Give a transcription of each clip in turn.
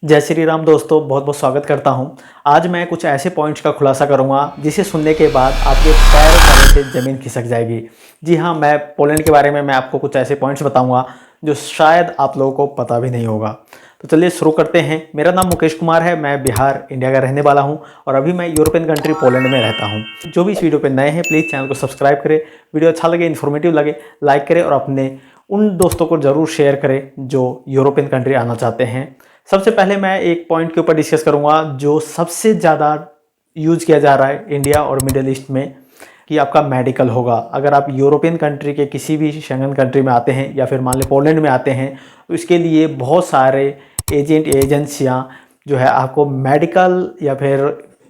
जय श्री राम दोस्तों, बहुत बहुत स्वागत करता हूं। आज मैं कुछ ऐसे पॉइंट्स का खुलासा करूंगा जिसे सुनने के बाद आपके पैरों तले से ज़मीन खिसक जाएगी। जी हां, मैं पोलैंड के बारे में मैं आपको कुछ ऐसे पॉइंट्स बताऊंगा जो शायद आप लोगों को पता भी नहीं होगा। तो चलिए शुरू करते हैं। मेरा नाम मुकेश कुमार है, मैं बिहार इंडिया का रहने वाला हूँ और अभी मैं यूरोपियन कंट्री पोलैंड में रहता हूँ। जो भी इस वीडियो पर नए हैं प्लीज़ चैनल को सब्सक्राइब करें, वीडियो अच्छा लगे, इन्फॉर्मेटिव लगे लाइक करें और अपने उन दोस्तों को ज़रूर शेयर करें जो यूरोपियन कंट्री आना चाहते हैं। सबसे पहले मैं एक पॉइंट के ऊपर डिस्कस करूंगा जो सबसे ज़्यादा यूज किया जा रहा है इंडिया और मिडिल ईस्ट में, कि आपका मेडिकल होगा। अगर आप यूरोपियन कंट्री के किसी भी शेंगन कंट्री में आते हैं या फिर मान लें पोलैंड में आते हैं तो इसके लिए बहुत सारे एजेंसियां जो है आपको मेडिकल या फिर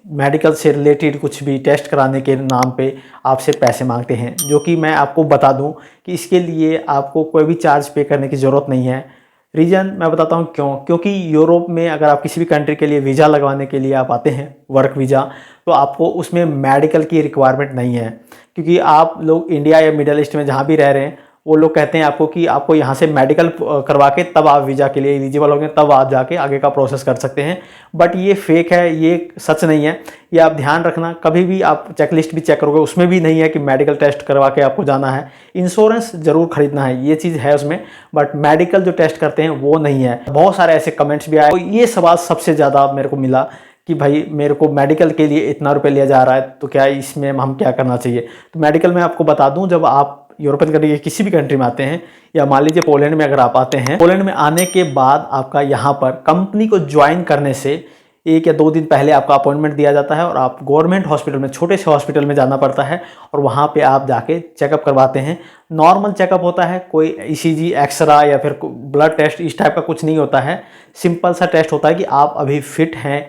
मेडिकल से रिलेटेड कुछ भी टेस्ट कराने के नाम पे आपसे पैसे मांगते हैं, जो कि मैं आपको बता दूं कि इसके लिए आपको कोई भी चार्ज पे करने की ज़रूरत नहीं है। रीज़न मैं बताता हूँ क्यों। क्योंकि यूरोप में अगर आप किसी भी कंट्री के लिए वीज़ा लगवाने के लिए आप आते हैं, वर्क वीज़ा, तो आपको उसमें मेडिकल की रिक्वायरमेंट नहीं है। क्योंकि आप लोग इंडिया या मिडिल ईस्ट में जहाँ भी रह रहे हैं वो लोग कहते हैं आपको कि आपको यहाँ से मेडिकल करवा के तब आप वीज़ा के लिए एलिजिबल होंगे, तब आप जाके आगे का प्रोसेस कर सकते हैं। बट ये फेक है, ये सच नहीं है। ये आप ध्यान रखना, कभी भी आप चेकलिस्ट भी चेक करोगे उसमें भी नहीं है कि मेडिकल टेस्ट करवा के आपको जाना है। इंश्योरेंस जरूर खरीदना है, ये चीज़ है उसमें, बट मेडिकल जो टेस्ट करते हैं वो नहीं है। बहुत सारे ऐसे कमेंट्स भी आए, तो ये सवाल सबसे ज़्यादा मेरे को मिला कि भाई मेरे को मेडिकल के लिए इतना रुपये लिया जा रहा है तो क्या इसमें हम क्या करना चाहिए। तो मेडिकल में आपको बता दूं, जब आप यूरोपियन कंट्री के किसी भी कंट्री में आते हैं या मान लीजिए पोलैंड में अगर आप आते हैं, पोलैंड में आने के बाद आपका यहाँ पर कंपनी को ज्वाइन करने से 1 या 2 दिन पहले आपका अपॉइंटमेंट दिया जाता है और आप गवर्नमेंट हॉस्पिटल में, छोटे से हॉस्पिटल में जाना पड़ता है और वहाँ पे आप जाके चेकअप करवाते हैं। नॉर्मल चेकअप होता है, कोई ईसीजी, एक्सरा या फिर ब्लड टेस्ट इस टाइप का कुछ नहीं होता है। सिंपल सा टेस्ट होता है कि आप अभी फिट हैं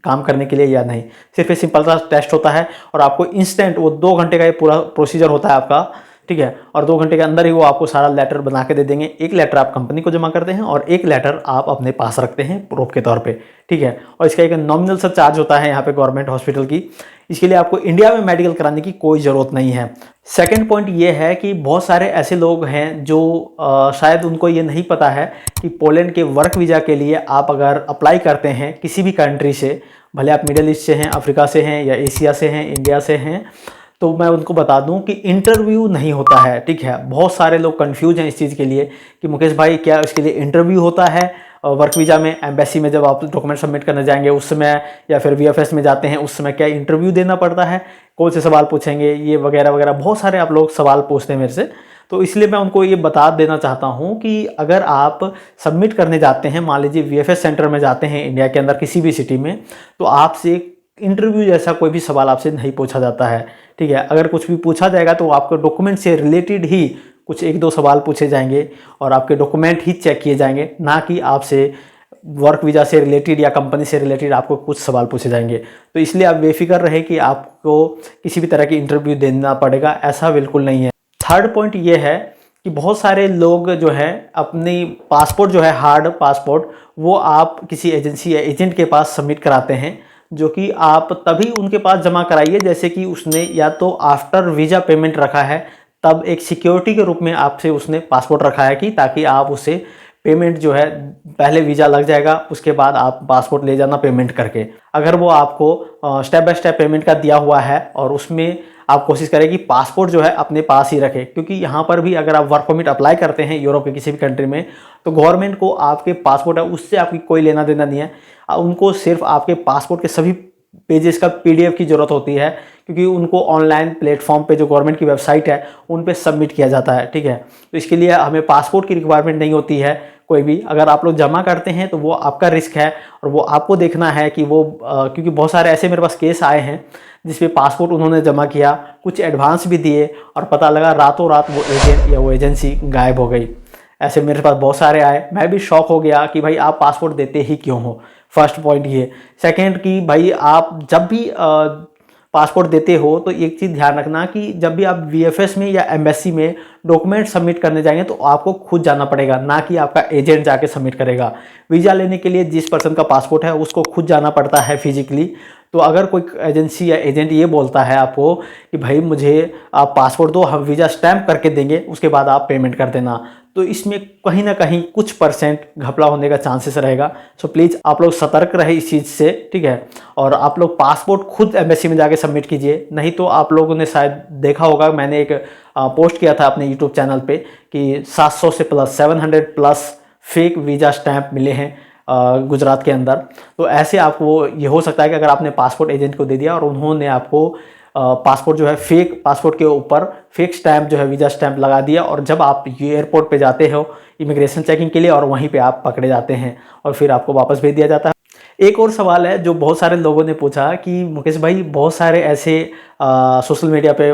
काम करने के लिए या नहीं, सिर्फ ये सिंपल सा टेस्ट होता है और आपको इंस्टेंट, वो 2 घंटे का ये पूरा प्रोसीजर होता है आपका, ठीक है। और 2 घंटे के अंदर ही वो आपको सारा लेटर बना के दे देंगे। एक लेटर आप कंपनी को जमा करते हैं और एक लेटर आप अपने पास रखते हैं प्रूफ के तौर पे, ठीक है। और इसका एक नॉमिनल सा चार्ज होता है यहाँ पे गवर्नमेंट हॉस्पिटल की। इसके लिए आपको इंडिया में मेडिकल कराने की कोई ज़रूरत नहीं है। सेकेंड पॉइंट ये है कि बहुत सारे ऐसे लोग हैं जो शायद उनको ये नहीं पता है कि पोलैंड के वर्क वीज़ा के लिए आप अगर अप्लाई करते हैं किसी भी कंट्री से, भले आप मिडिल ईस्ट से हैं, अफ्रीका से हैं या एशिया से हैं, इंडिया से हैं, तो मैं उनको बता दूं कि इंटरव्यू नहीं होता है, ठीक है। बहुत सारे लोग कंफ्यूज हैं इस चीज़ के लिए कि मुकेश भाई क्या इसके लिए इंटरव्यू होता है वर्क वीज़ा में, एम्बेसी में जब आप डॉक्यूमेंट सबमिट करने जाएंगे उस समय, या फिर वीएफएस में जाते हैं उस समय क्या इंटरव्यू देना पड़ता है, कौन से सवाल पूछेंगे, ये वगैरह वगैरह बहुत सारे आप लोग सवाल पूछते हैं मेरे से। तो इसलिए मैं उनको ये बता देना चाहता हूँ कि अगर आप सबमिट करने जाते हैं, मान लीजिए वीएफएस सेंटर में जाते हैं इंडिया के अंदर किसी भी सिटी में, तो आपसे इंटरव्यू जैसा कोई भी सवाल आपसे नहीं पूछा जाता है, ठीक है। अगर कुछ भी पूछा जाएगा तो आपके डॉक्यूमेंट से रिलेटेड ही कुछ 1-2 सवाल पूछे जाएंगे और आपके डॉक्यूमेंट ही चेक किए जाएंगे, ना कि आपसे वर्क वीज़ा से रिलेटेड या कंपनी से रिलेटेड आपको कुछ सवाल पूछे जाएंगे। तो इसलिए आप बेफिक्र रहे कि आपको किसी भी तरह की इंटरव्यू देना पड़ेगा, ऐसा बिल्कुल नहीं है। थर्ड पॉइंट ये है कि बहुत सारे लोग जो है अपनी पासपोर्ट जो है, हार्ड पासपोर्ट, वो आप किसी एजेंसी या एजेंट के पास सबमिट कराते हैं, जो कि आप तभी उनके पास जमा कराइए जैसे कि उसने या तो आफ्टर वीज़ा पेमेंट रखा है, तब एक सिक्योरिटी के रूप में आपसे उसने पासपोर्ट रखा है कि ताकि आप उसे पेमेंट जो है, पहले वीज़ा लग जाएगा उसके बाद आप पासपोर्ट ले जाना पेमेंट करके। अगर वो आपको स्टेप बाय स्टेप पेमेंट का दिया हुआ है और उसमें आप कोशिश करें कि पासपोर्ट जो है अपने पास ही रखें, क्योंकि यहाँ पर भी अगर आप वर्क परमिट अप्लाई करते हैं यूरोप के किसी भी कंट्री में, तो गवर्नमेंट को आपके पासपोर्ट है उससे आपकी कोई लेना देना नहीं है। उनको सिर्फ आपके पासपोर्ट के सभी पेजेस का पीडीएफ की ज़रूरत होती है, क्योंकि उनको ऑनलाइन प्लेटफॉर्म पे जो गवर्नमेंट की वेबसाइट है उन पे सबमिट किया जाता है, ठीक है। तो इसके लिए हमें पासपोर्ट की रिक्वायरमेंट नहीं होती है कोई भी। अगर आप लोग जमा करते हैं तो वो आपका रिस्क है और वो आपको देखना है कि वो क्योंकि बहुत सारे ऐसे मेरे पास केस आए हैं जिसपे पासपोर्ट उन्होंने जमा किया, कुछ एडवांस भी दिए और पता लगा रातों रात वो एजेंट या वो एजेंसी गायब हो गई। ऐसे मेरे पास बहुत सारे आए, मैं भी शॉक हो गया कि भाई आप पासपोर्ट देते ही क्यों हो। फर्स्ट पॉइंट ये। सेकंड कि भाई आप जब भी पासपोर्ट देते हो तो एक चीज़ ध्यान रखना कि जब भी आप वीएफएस में या एम्बेसी में डॉक्यूमेंट सबमिट करने जाएंगे तो आपको खुद जाना पड़ेगा, ना कि आपका एजेंट जाके सबमिट करेगा। वीज़ा लेने के लिए जिस पर्सन का पासपोर्ट है उसको खुद जाना पड़ता है फिजिकली। तो अगर कोई एजेंसी या एजेंट ये बोलता है आपको कि भाई मुझे आप पासपोर्ट दो, हम वीज़ा स्टैम्प करके देंगे, उसके बाद आप पेमेंट कर देना, तो इसमें कहीं ना कहीं कुछ परसेंट घपला होने का चांसेस रहेगा। सो प्लीज़ आप लोग सतर्क रहे इस चीज़ से, ठीक है। और आप लोग पासपोर्ट खुद एम्बेसी में जाके सबमिट कीजिए, नहीं तो आप लोगों ने शायद देखा होगा, मैंने एक पोस्ट किया था अपने यूट्यूब चैनल पे कि 700 से plus 700 plus fake visa stamp मिले हैं गुजरात के अंदर। तो ऐसे आपको ये हो सकता है कि अगर आपने पासपोर्ट एजेंट को दे दिया और उन्होंने आपको पासपोर्ट जो है फेक पासपोर्ट के ऊपर फेक स्टैंप जो है वीज़ा स्टैंप लगा दिया, और जब आप एयरपोर्ट पे जाते हो इमिग्रेशन चेकिंग के लिए और वहीं पे आप पकड़े जाते हैं और फिर आपको वापस भेज दिया जाता है। एक और सवाल है जो बहुत सारे लोगों ने पूछा कि मुकेश भाई बहुत सारे ऐसे सोशल मीडिया पे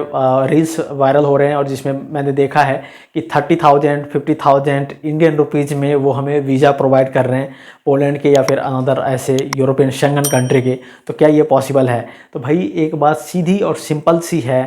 रील्स वायरल हो रहे हैं और जिसमें मैंने देखा है कि 30,000 50,000 इंडियन रुपीज़ में वो हमें वीज़ा प्रोवाइड कर रहे हैं पोलैंड के या फिर अनदर ऐसे यूरोपियन शेंगन कंट्री के, तो क्या ये पॉसिबल है? तो भाई एक बात सीधी और सिंपल सी है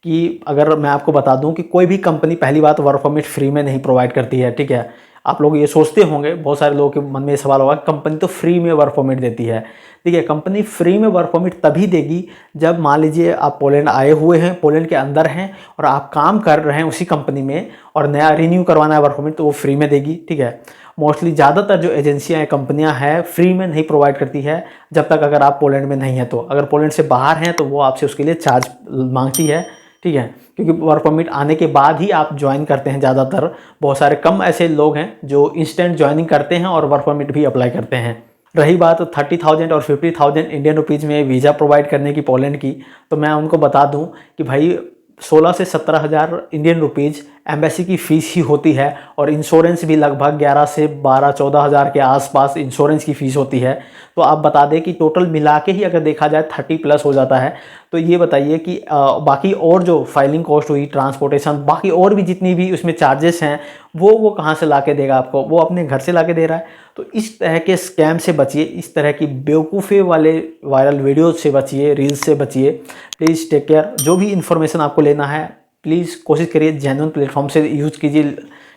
कि अगर मैं आपको बता दूं कि कोई भी कंपनी पहली बात वर्क परमिट फ्री में नहीं प्रोवाइड करती है, ठीक है। आप लोग ये सोचते होंगे, बहुत सारे लोगों के मन में ये सवाल होगा कंपनी तो फ्री में वर्क परमिट देती है, ठीक है। कंपनी फ्री में वर्क परमिट तभी देगी जब मान लीजिए आप पोलैंड आए हुए हैं, पोलैंड के अंदर हैं और आप काम कर रहे हैं उसी कंपनी में और नया रिन्यू करवाना है वर्क परमिट, तो वो फ्री में देगी, ठीक है। मोस्टली ज़्यादातर जो एजेंसियाँ हैं, कंपनियां हैं, फ्री में नहीं प्रोवाइड करती है जब तक अगर आप पोलैंड में नहीं हैं। तो अगर पोलैंड से बाहर हैं तो वो आपसे उसके लिए चार्ज मांगती है, ठीक है, क्योंकि वर्क परमिट आने के बाद ही आप ज्वाइन करते हैं ज़्यादातर। बहुत सारे कम ऐसे लोग हैं जो इंस्टेंट ज्वाइनिंग करते हैं और वर्क परमिट भी अप्लाई करते हैं। रही बात 30,000 और 50,000 इंडियन रुपीज़ में वीज़ा प्रोवाइड करने की पोलैंड की, तो मैं उनको बता दूं कि भाई 16 से 17,000 इंडियन रुपीज़ एम्बेसी की फ़ीस ही होती है और इंश्योरेंस भी लगभग 11 से 12-14,000 के आसपास इंश्योरेंस की फ़ीस होती है। तो आप बता दें कि टोटल मिला के ही अगर देखा जाए 30 प्लस हो जाता है। तो ये बताइए कि बाकी और जो फाइलिंग कॉस्ट हुई, ट्रांसपोर्टेशन, बाकी और भी जितनी भी उसमें चार्जेस हैं वो कहाँ से ला के देगा आपको? वो अपने घर से ला के दे रहा है। तो इस तरह के स्कैम से बचिए, इस तरह की बेवकूफ़े वाले वायरल वीडियोज़ से बचिए, रील्स से बचिए। Please take care. जो भी इन्फॉर्मेशन आपको लेना है प्लीज़ कोशिश करिए जेन्युइन प्लेटफॉर्म से यूज़ कीजिए,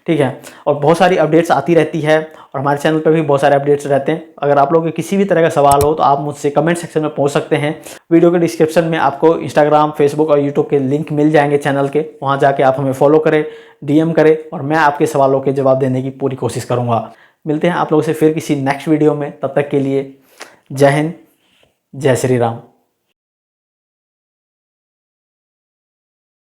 ठीक है। और बहुत सारी अपडेट्स आती रहती है और हमारे चैनल पर भी बहुत सारे अपडेट्स रहते हैं। अगर आप लोगों के किसी भी तरह का सवाल हो तो आप मुझसे कमेंट सेक्शन में पूछ सकते हैं। वीडियो के डिस्क्रिप्शन में आपको इंस्टाग्राम, फेसबुक और यूट्यूब के लिंक मिल जाएंगे चैनल के, वहाँ जाके आप हमें फॉलो करें, DM करें और मैं आपके सवालों के जवाब देने की पूरी कोशिश करूँगा। मिलते हैं आप लोगों से फिर किसी नेक्स्ट वीडियो में, तब तक के लिए जय हिंद, जय श्री राम।